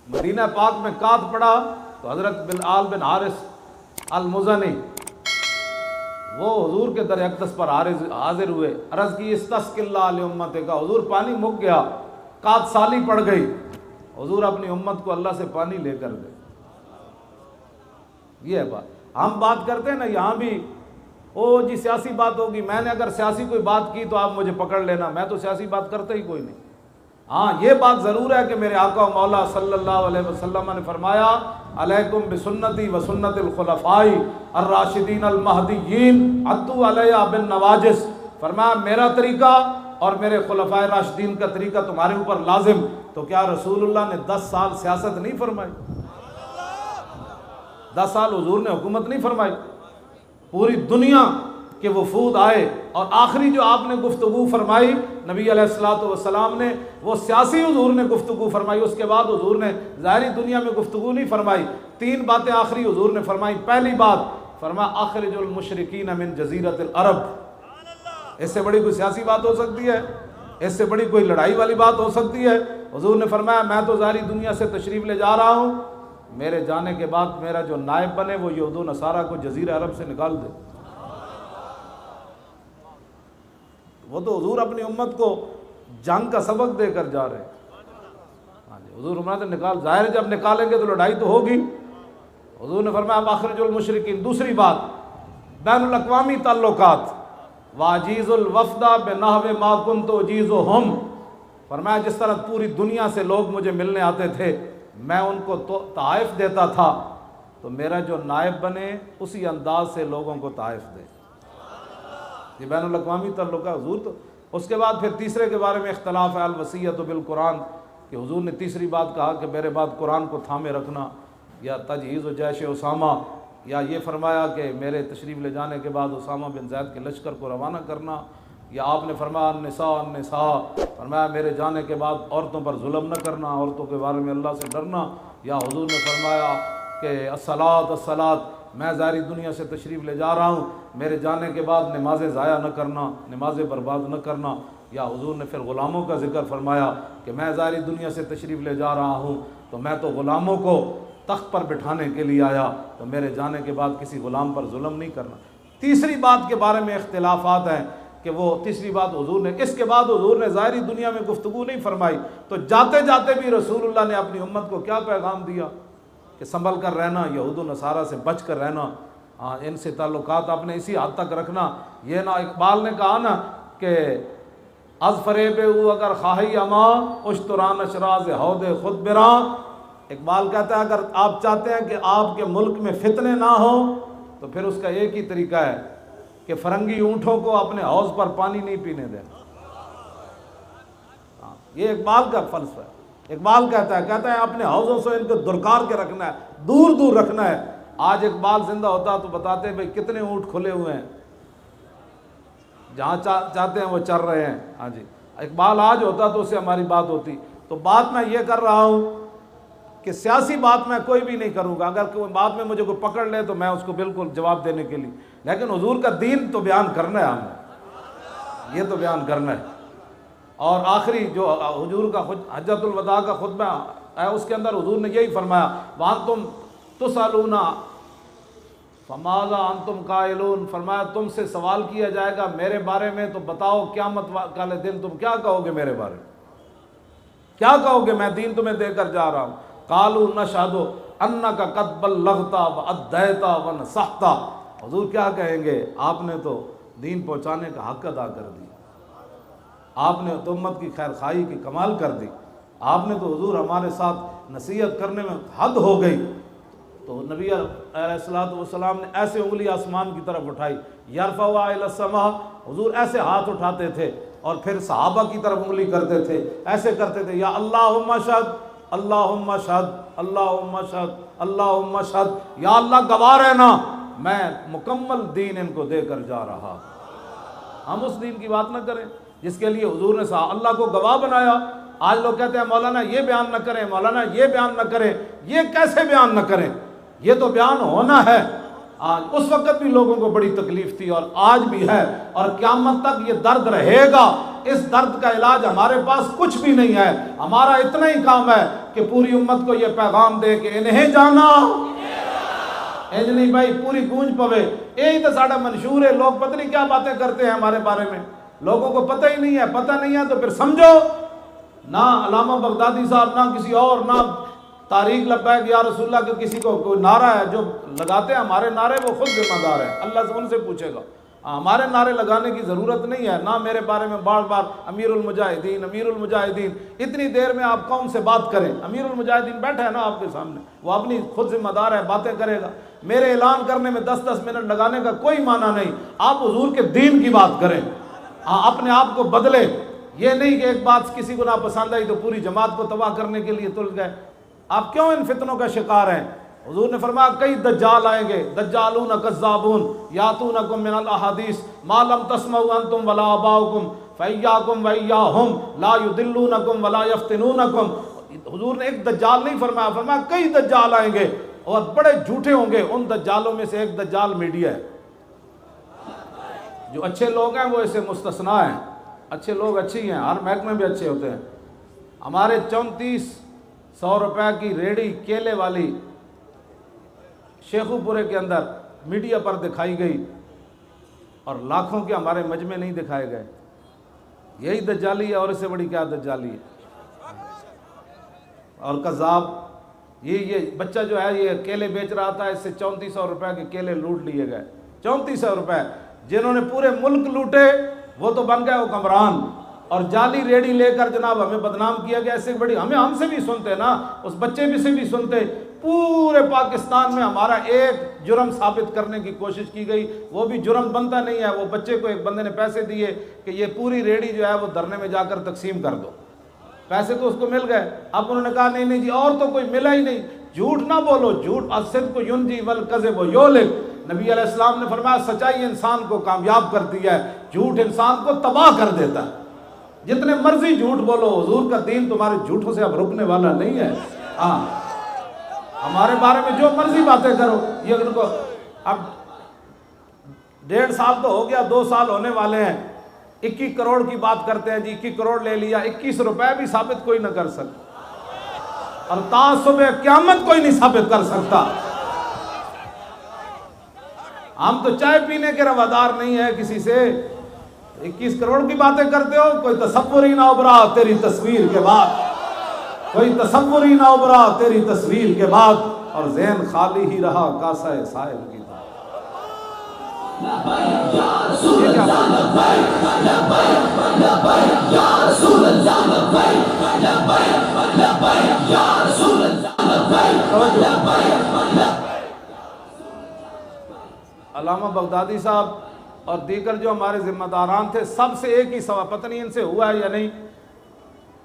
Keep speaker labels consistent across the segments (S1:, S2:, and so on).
S1: مدینہ پاک میں کات پڑا تو حضرت بلال بن حارث المزنی وہ حضور کے در اقدس پر حاضر ہوئے، عرض کی استسق اللہ لامت کا، حضور پانی مک گیا، کات سالی پڑ گئی، حضور اپنی امت کو اللہ سے پانی لے کر دے۔ یہ ہے بات، ہم بات کرتے ہیں نا یہاں بھی، او جی سیاسی بات ہوگی، میں نے اگر سیاسی کوئی بات کی تو آپ مجھے پکڑ لینا، میں تو سیاسی بات کرتا ہی کوئی نہیں۔ ہاں یہ بات ضرور ہے کہ میرے آقا و مولا صلی اللہ علیہ وسلم نے فرمایا علیکم بسنتی و سنت الخلفاء الراشدین المہدیین عضوا علیہا بالنواجذ، فرمایا میرا طریقہ اور میرے خلفائے راشدین کا طریقہ تمہارے اوپر لازم۔ تو کیا رسول اللہ نے 10 سال سیاست نہیں فرمائی؟ 10 سال حضور نے حکومت نہیں فرمائی؟ پوری دنیا کے وفود آئے اور آخری جو آپ نے گفتگو فرمائی نبی علیہ الصلوۃ والسلام نے، وہ سیاسی حضور نے گفتگو فرمائی، اس کے بعد حضور نے ظاہری دنیا میں گفتگو نہیں فرمائی۔ 3 باتیں آخری حضور نے فرمائی۔ پہلی بات فرمایا اخرج المشرکین من جزیرۃ العرب، اس سے بڑی کوئی سیاسی بات ہو سکتی ہے؟ اس سے بڑی کوئی لڑائی والی بات ہو سکتی ہے؟ حضور نے فرمایا میں تو ظاہری دنیا سے تشریف لے جا رہا ہوں، میرے جانے کے بعد میرا جو نائب بنے وہ یہود و نصارہ کو جزیرہ عرب سے نکال دے۔ وہ تو حضور اپنی امت کو جنگ کا سبق دے کر جا رہے ہیں۔ ہاں جی، حضور فرماتے نکال، ظاہر ہے جب نکالیں گے تو لڑائی تو ہوگی۔ حضور نے فرمایا اخرج المشرکین۔ دوسری بات بین الاقوامی تعلقات، واجیز الوفد بنحو ما کنت اجیزہم، فرمایا جس طرح پوری دنیا سے لوگ مجھے ملنے آتے تھے میں ان کو تحائف دیتا تھا، تو میرا جو نائب بنے اسی انداز سے لوگوں کو تحائف دے۔ یہ بین الاقوامی تعلق ہے حضور۔ تو اس کے بعد پھر تیسرے کے بارے میں اختلاف ہے الوصیۃ بالقرآن، کہ حضور نے تیسری بات کہا کہ میرے بعد قرآن کو تھامے رکھنا، یا تجہیز و جیش اسامہ، یا یہ فرمایا کہ میرے تشریف لے جانے کے بعد اسامہ بن زید کے لشکر کو روانہ کرنا، یا آپ نے فرمایا النساء النساء، فرمایا میرے جانے کے بعد عورتوں پر ظلم نہ کرنا، عورتوں کے بارے میں اللہ سے ڈرنا، یا حضور نے فرمایا کہ الصلاۃ الصلاۃ، میں ظاہری دنیا سے تشریف لے جا رہا ہوں، میرے جانے کے بعد نمازیں ضائع نہ کرنا، نمازیں برباد نہ کرنا، یا حضور نے پھر غلاموں کا ذکر فرمایا کہ میں ظاہری دنیا سے تشریف لے جا رہا ہوں تو میں تو غلاموں کو تخت پر بٹھانے کے لیے آیا، تو میرے جانے کے بعد کسی غلام پر ظلم نہیں کرنا۔ تیسری بات کے بارے میں اختلافات ہیں کہ وہ تیسری بات حضور نے، اس کے بعد حضور نے ظاہری دنیا میں گفتگو نہیں فرمائی، تو جاتے جاتے بھی رسول اللہ نے اپنی امت کو کیا پیغام دیا کہ سنبھل کر رہنا، یہود و نصارہ سے بچ کر رہنا، ان سے تعلقات اپنے اسی حد تک رکھنا۔ یہ نہ اقبال نے کہا نا کہ از فریب او اگر خواہی اما اشتران اشراز ہود خود براں، اقبال کہتا ہے اگر آپ چاہتے ہیں کہ آپ کے ملک میں فتنے نہ ہوں تو پھر اس کا ایک ہی طریقہ ہے کہ فرنگی اونٹوں کو اپنے حوض پر پانی نہیں پینے دینا۔ یہ اقبال کا فلسفہ ہے۔ اقبال کہتا ہے اپنے حوضوں سے ان کو درکار کے رکھنا ہے، دور دور رکھنا ہے۔ آج اقبال زندہ ہوتا تو بتاتے ہیں بھئی کتنے اونٹ کھلے ہوئے ہیں، جہاں چاہتے ہیں وہ چر رہے ہیں۔ ہاں جی، اقبال آج ہوتا تو اس سے ہماری بات ہوتی۔ تو بات میں یہ کر رہا ہوں کہ سیاسی بات میں کوئی بھی نہیں کروں گا، اگر کوئی بات میں مجھے کوئی پکڑ لے تو میں اس کو بالکل جواب دینے کے لیے، لیکن حضور کا دین تو بیان کرنا ہے، ہم نے یہ تو بیان کرنا ہے۔ اور آخری جو حضور کا حجۃ الوداع کا خطبہ ہے اس کے اندر حضور نے یہی فرمایا وَأَنْتُمْ تُسْأَلُونَ فَمَاذَا أَنْتُمْ قَائِلُونَ، فرمایا تم سے سوال کیا جائے گا میرے بارے میں تو بتاؤ قیامت والے دن تم کیا کہو گے میرے بارے میں، کیا کہو گے، میں دین تمہیں دے کر جا رہا ہوں۔ قَالُوا نَشْهَدُ أَنَّكَ قَدْ بَلَّغْتَ وَأَدَّيْتَ وَنَصَحْتَ، حضور کیا کہیں گے، آپ نے تو دین پہنچانے کا حق ادا کر دیا، آپ نے تو امت کی خیر خواہی کی کمال کر دی، آپ نے تو حضور ہمارے ساتھ نصیحت کرنے میں حد ہو گئی۔ تو نبی علیہ الصلوۃ والسلام نے ایسے انگلی آسمان کی طرف اٹھائی، یرفعها الی السماء، حضور ایسے ہاتھ اٹھاتے تھے اور پھر صحابہ کی طرف انگلی کرتے تھے، ایسے کرتے تھے، یا اللہم اشہد اللہم اشہد اللہم اشہد اللہم اشہد، یا اللہ گواہ رہنا میں مکمل دین ان کو دے کر جا رہا۔ ہم اس دین کی بات نہ کریں جس کے لیے حضور نے اللہ کو گواہ بنایا۔ آج لوگ کہتے ہیں مولانا یہ بیان نہ کریں، مولانا یہ بیان نہ کریں، یہ کیسے بیان نہ کریں، یہ تو بیان ہونا ہے۔ آج اس وقت بھی لوگوں کو بڑی تکلیف تھی اور آج بھی ہے اور قیامت تک یہ درد رہے گا اس درد کا علاج ہمارے پاس کچھ بھی نہیں ہے، ہمارا اتنا ہی کام ہے کہ پوری امت کو یہ پیغام دے کہ انہیں جانا انج نہیں بھائی، پوری گونج پوے، یہی تو ساڑھا منشور ہے۔ لوگ پتہ نہیں کیا باتیں کرتے ہیں ہمارے بارے میں، لوگوں کو پتہ ہی نہیں ہے، پتہ نہیں ہے تو پھر سمجھو نہ علامہ بغدادی صاحب، نہ کسی اور، نہ تاریخ لبیک یا رسول اللہ کے کسی کو کوئی نعرہ ہے جو لگاتے ہیں ہمارے نعرے، وہ خود ذمہ دار ہے، اللہ سے ان سے پوچھے گا۔ ہمارے نعرے لگانے کی ضرورت نہیں ہے، نہ میرے بارے میں بار بار امیر المجاہدین امیر المجاہدین، اتنی دیر میں آپ کون سے بات کریں؟ امیر المجاہدین بیٹھا ہے نا آپ کے سامنے، وہ اپنی خود ذمہ دار ہے، باتیں کرے گا۔ میرے اعلان کرنے میں 10 منٹ لگانے کا کوئی معنی نہیں، آپ حضور کے دین کی بات کریں، اپنے آپ کو بدلے، یہ نہیں کہ ایک بات کسی کو نہ پسند آئی تو پوری جماعت کو تباہ کرنے کے لیے تل گئے۔ آپ کیوں ان فتنوں کا شکار ہیں؟ حضور نے فرمایا کئی دجال آئیں گے، دجالون کذابون یاتونکم من الاحادیث ما لم تسمعوا انتم ولا آباؤکم فایاکم وایاہم لا یضلونکم ولا یفتنونکم۔ حضور نے ایک دجال نہیں فرمایا، فرمایا کئی دجال آئیں گے اور بڑے جھوٹے ہوں گے۔ ان دجالوں میں سے ایک دجال میڈیا ہے۔ جو اچھے لوگ ہیں وہ اسے مستثنیٰ ہیں، اچھے لوگ اچھے ہی ہیں، ہر محکمے میں اچھے ہوتے ہیں۔ ہمارے 3400 روپے کی ریڑھی کیلے والی شیخو پورے کے اندر میڈیا پر دکھائی گئی اور لاکھوں کے ہمارے مجمع نہیں دکھائے گئے۔ یہی دجالی ہے، اور اس سے بڑی کیا دجالی ہے؟ اور کذاب یہ بچہ جو ہے یہ کیلے بیچ رہا تھا، اس سے 3400 روپے کے کیلے لوٹ لیے گئے۔ 3400 روپے جنہوں نے پورے ملک لوٹے وہ تو بن گئے حکمران، اور جعلی ریڑھی لے کر جناب ہمیں بدنام کیا گیا۔ ایسے بڑی ہم سے بھی سنتے نا، اس بچے بھی سے بھی سنتے۔ پورے پاکستان میں ہمارا ایک جرم ثابت کرنے کی کوشش کی گئی، وہ بھی جرم بنتا نہیں ہے۔ وہ بچے کو ایک بندے نے پیسے دیے کہ یہ پوری ریڑھی جو ہے وہ دھرنے میں جا کر تقسیم کر دو، پیسے تو اس کو مل گئے۔ اب انہوں نے کہا نہیں نہیں جی اور تو کوئی ملا ہی نہیں، جھوٹ نہ بولو، جھوٹ الصدق ینجی والکذب یہلک۔ نبی علیہ السلام نے فرمایا سچائی انسان کو کامیاب کرتی ہے، جھوٹ انسان کو تباہ کر دیتا ہے۔ جتنے مرضی جھوٹ بولو، حضور کا دین تمہارے جھوٹوں سے اب رکنے والا نہیں ہے۔ ہمارے بارے میں جو مرضی باتیں کرو، یہ ان کو اب 1.5 سال تو ہو گیا، 2 سال ہونے والے ہیں، 21 کروڑ کی بات کرتے ہیں جی، 21 کروڑ لے لیا، 21 روپے بھی ثابت کوئی نہ کر سکتا، اور تا صبح قیامت کوئی نہیں ثابت کر سکتا۔ ہم تو چائے پینے کے روادار نہیں ہیں کسی سے، 21 کروڑ کی باتیں کرتے ہو، کوئی تصور ہی نہ ابھرا تیری تصویر کے بعد، کوئی تصور ہی نہ ابھرا تیری تصویر کے بعد، اور ذہن خالی ہی رہا کاسہ سائل کی طرح۔ علامہ بغدادی صاحب اور دیگر جو ہمارے ذمہ داران تھے، سب سے ایک ہی سوال، پتہ نہیں ان سے ہوا ہے یا نہیں،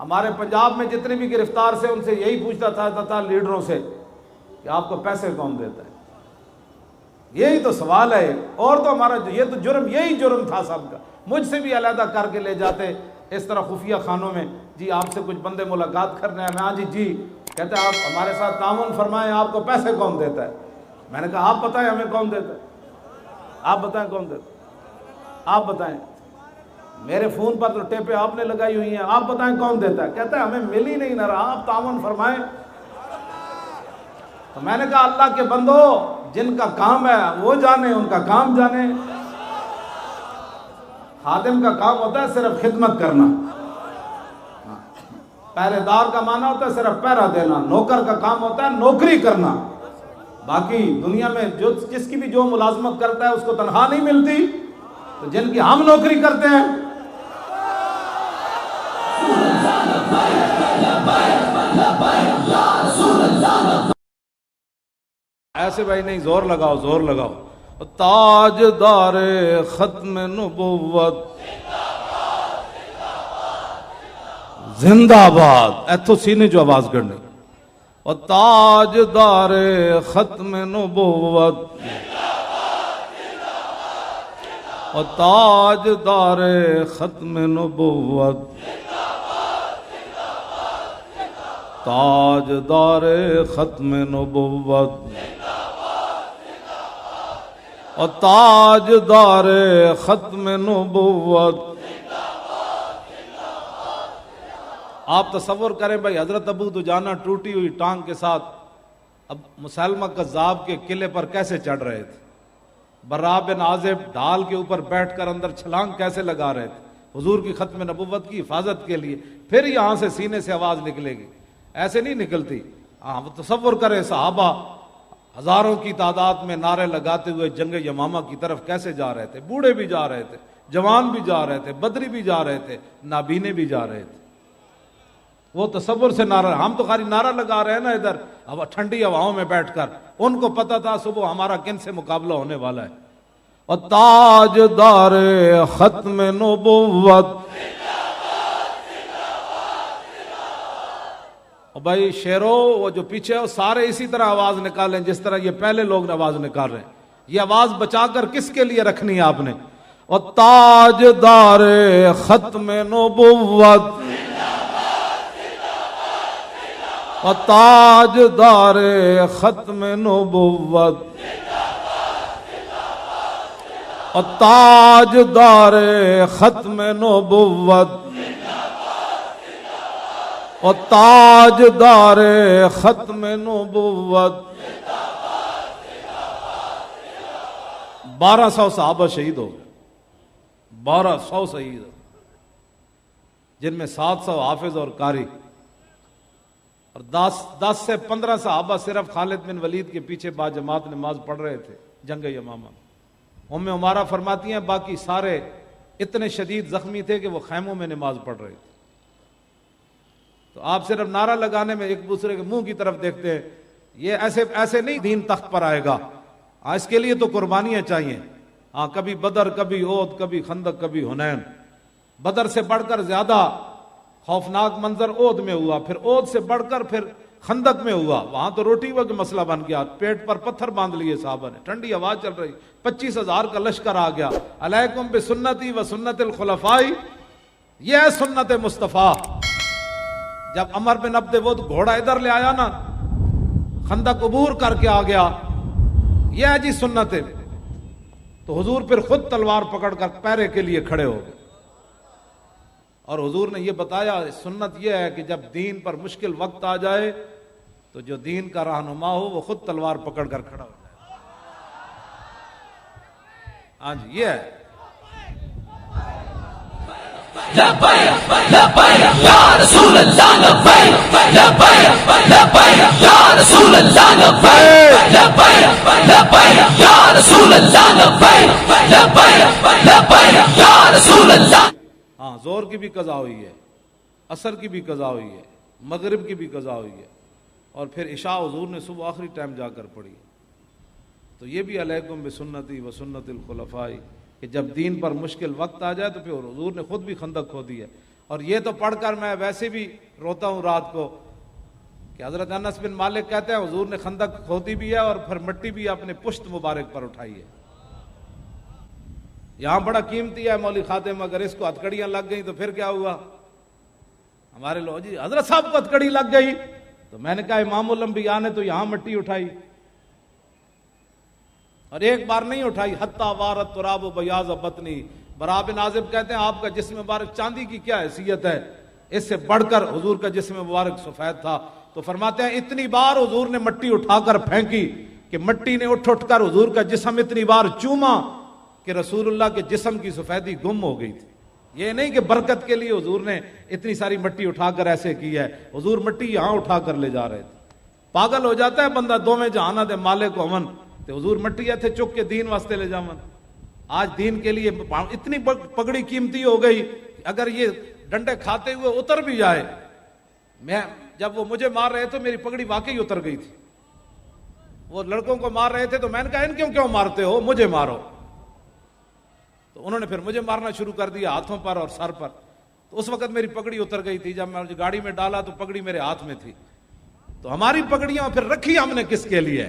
S1: ہمارے پنجاب میں جتنے بھی گرفتار سے ان سے یہی پوچھتا تھا لیڈروں سے کہ آپ کو پیسے کون دیتا ہے؟ یہی تو سوال ہے، اور تو ہمارا یہ تو جرم، یہی جرم تھا سب کا۔ مجھ سے بھی علیحدہ کر کے لے جاتے اس طرح خفیہ خانوں میں، جی آپ سے کچھ بندے ملاقات کرنے ہیں، میں ہاں جی کہتے ہیں آپ ہمارے ساتھ تعاون فرمائیں، آپ کو پیسے کون دیتا ہے؟ میں نے کہا آپ بتائیں ہمیں کون دیتا ہے، آپ بتائیں کون دیتا ہے، آپ بتائیں، میرے فون پر تو ٹیپیں آپ نے لگائی ہوئی ہیں، آپ بتائیں کون دیتا ہے؟ کہتا ہے ہمیں مل ہی نہیں نہ رہا، آپ تعاون فرمائیں۔ تو میں نے کہا اللہ کے بندو، جن کا کام ہے وہ جانے، ان کا کام جانے۔ خادم کا کام ہوتا ہے صرف خدمت کرنا، پہرے دار کا معنی ہوتا ہے صرف پہرا دینا، نوکر کا کام ہوتا ہے نوکری کرنا۔ باقی دنیا میں جس کی بھی جو ملازمت کرتا ہے اس کو تنخواہ نہیں ملتی، تو جن کی ہم نوکری کرتے ہیں ایسے بھائی نہیں، زور لگاؤ زور لگاؤ۔ تاجدار ختم نبوت زندہ باد، ایتھو سینے جو آواز کرنے، اور تاجدار ختم نبوت، اور تاجدار ختم نبوت، تاجدار ختم نبوت، اور تاجدار ختم نبوت، آپ تصور کریں بھائی، حضرت ابو دجانہ ٹوٹی ہوئی ٹانگ کے ساتھ اب مسلمہ کذاب کے قلعے پر کیسے چڑھ رہے تھے، برا بن عازب ڈھال کے اوپر بیٹھ کر اندر چھلانگ کیسے لگا رہے تھے حضور کی ختم نبوت کی حفاظت کے لیے، پھر یہاں سے سینے سے آواز نکلے گی، ایسے نہیں نکلتی۔ وہ تصور کریں صحابہ ہزاروں کی تعداد میں نعرے لگاتے ہوئے جنگ یمامہ کی طرف کیسے جا رہے تھے، بوڑھے بھی جا رہے تھے، جوان بھی جا رہے تھے، بدری بھی جا رہے تھے، نابینے بھی جا رہے تھے۔ وہ تصور سے نعرہ، ہم تو خالی نعرہ لگا رہے ہیں نا ادھر اب ٹھنڈی ہواؤں میں بیٹھ کر، ان کو پتا تھا صبح ہمارا کن سے مقابلہ ہونے والا ہے۔ اور تاجدار ختم نبوت، اور بھائی شیرو وہ جو پیچھے وہ سارے اسی طرح آواز نکالیں جس طرح یہ پہلے لوگ آواز نکال رہے ہیں۔ یہ آواز بچا کر کس کے لیے رکھنی ہے آپ نے؟ اور تاجدار ختم نبوت، اور تاجدار ختم نبوت، اور تاجدار ختم نبوت، اور تاجدار ختم نبوت۔ 1200 صحابہ شہید ہو گئے، 1200 شہید، جن میں 700 حافظ اور قاری، اور 10 سے 15 صحابہ صرف خالد بن ولید کے پیچھے با جماعت نماز پڑھ رہے تھے جنگ یمامہ۔ ام عمارہ فرماتی ہیں باقی سارے اتنے شدید زخمی تھے کہ وہ خیموں میں نماز پڑھ رہے تھے۔ تو آپ صرف نعرہ لگانے میں ایک دوسرے کے منہ کی طرف دیکھتے ہیں، یہ ایسے نہیں دین تخت پر آئے گا۔ اس کے لیے تو قربانیاں چاہیے۔ کبھی بدر، کبھی احد، کبھی خندق، کبھی حنین۔ بدر سے بڑھ کر زیادہ خوفناک منظر احد میں ہوا، پھر احد سے بڑھ کر پھر خندق میں ہوا۔ وہاں تو روٹی کا مسئلہ بن گیا، پیٹ پر پتھر باندھ لیے صحابہ نے، ٹھنڈی ہوا چل رہی، 25,000 کا لشکر آ گیا۔ علیکم بسنتی و سنت الخلفاء، یہ ہے سنت مصطفیٰ۔ جب عمر بن عبد ود گھوڑا ادھر لے آیا نا، خندق عبور کر کے آ گیا، یہ ہے جی سنت ہے، تو حضور پھر خود تلوار پکڑ کر پیرے کے لیے کھڑے ہو گئے۔ اور حضور نے یہ بتایا سنت یہ ہے کہ جب دین پر مشکل وقت آ جائے تو جو دین کا رہنما ہو وہ خود تلوار پکڑ کر کھڑا ہو جائے۔ ہاں جی یہ ہے۔
S2: لبیک لبیک یا رسول اللہ، لبیک لبیک لبیک یا رسول اللہ، لبیک لبیک لبیک یا رسول اللہ، لبیک لبیک لبیک یا رسول اللہ۔
S1: ہاں زور کی بھی قضا ہوئی ہے، عصر کی بھی قضا ہوئی ہے، مغرب کی بھی قضا ہوئی ہے، اور پھر عشاء حضور نے صبح آخری ٹائم جا کر پڑھی۔ تو یہ بھی علیکم بسنتی و سنت الخلفاء، کہ جب دین پر مشکل وقت آ جائے تو پھر حضور نے خود بھی خندق کھودی ہے۔ اور یہ تو پڑھ کر میں ویسے بھی روتا ہوں رات کو کہ حضرت انس بن مالک کہتے ہیں حضور نے خندق کھودی بھی ہے اور پھر مٹی بھی اپنے پشت مبارک پر اٹھائی ہے۔ یہاں بڑا قیمتی ہے مولوی خاتم، اگر اس کو ہتکڑیاں لگ گئیں تو پھر کیا ہوا؟ ہمارے لوگ جی حضرت صاحب کو ہتکڑی لگ گئی، تو میں نے کہا امام الانبیاء نے تو یہاں مٹی اٹھائی، اور ایک بار نہیں اٹھائی، حتی وارت تراب و بیاض بطنی۔ برا بن عازب کہتے ہیں آپ کا جسم مبارک چاندی کی کیا حیثیت ہے، اس سے بڑھ کر حضور کا جسم مبارک سفید تھا۔ تو فرماتے ہیں اتنی بار حضور نے مٹی اٹھا کر پھینکی کہ مٹی نے اٹھ کر حضور کا جسم اتنی بار چوما کہ رسول اللہ کے جسم کی سفیدی گم ہو گئی تھی۔ یہ نہیں کہ برکت کے لیے حضور نے اتنی ساری مٹی اٹھا کر ایسے کی ہے، حضور مٹی یہاں اٹھا کر لے جا رہے تھے۔ پاگل ہو جاتا ہے بندہ، دو میں جہانا دے مالک کو امن، تو حضور مٹی تھے چک کے دین واسطے لے جامن۔ آج دین کے لیے اتنی پگڑی قیمتی ہو گئی، اگر یہ ڈنڈے کھاتے ہوئے اتر بھی جائے، میں جب وہ مجھے مار رہے تھے میری پگڑی واقعی اتر گئی تھی۔ وہ لڑکوں کو مار رہے تھے تو میں نے کہا ان کیوں مارتے ہو، مجھے مارو۔ تو انہوں نے پھر مجھے مارنا شروع کر دیا ہاتھوں پر اور سر پر۔ تو اس وقت میری پگڑی اتر گئی تھی، جب میں گاڑی میں ڈالا تو پگڑی میرے ہاتھ میں تھی۔ تو ہماری پگڑیاں پھر رکھی ہم نے کس کے لیے؟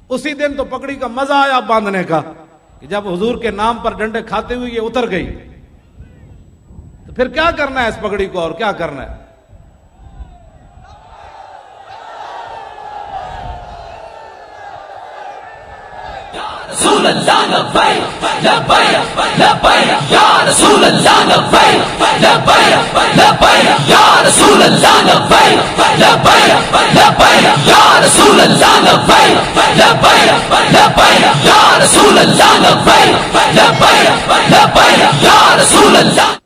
S1: اسی دن تو پگڑی کا مزہ آیا باندھنے کا کہ جب حضور کے نام پر ڈنڈے کھاتے ہوئے یہ اتر گئی، تو پھر کیا کرنا ہے اس پگڑی کو، اور کیا کرنا ہے؟
S2: رسول اللہ لبیک لبیک لبیک یا رسول اللہ لبیک لبیک لبیک یا رسول اللہ لبیک لبیک لبیک یا رسول اللہ لبیک لبیک لبیک یا رسول اللہ لبیک لبیک لبیک یا رسول اللہ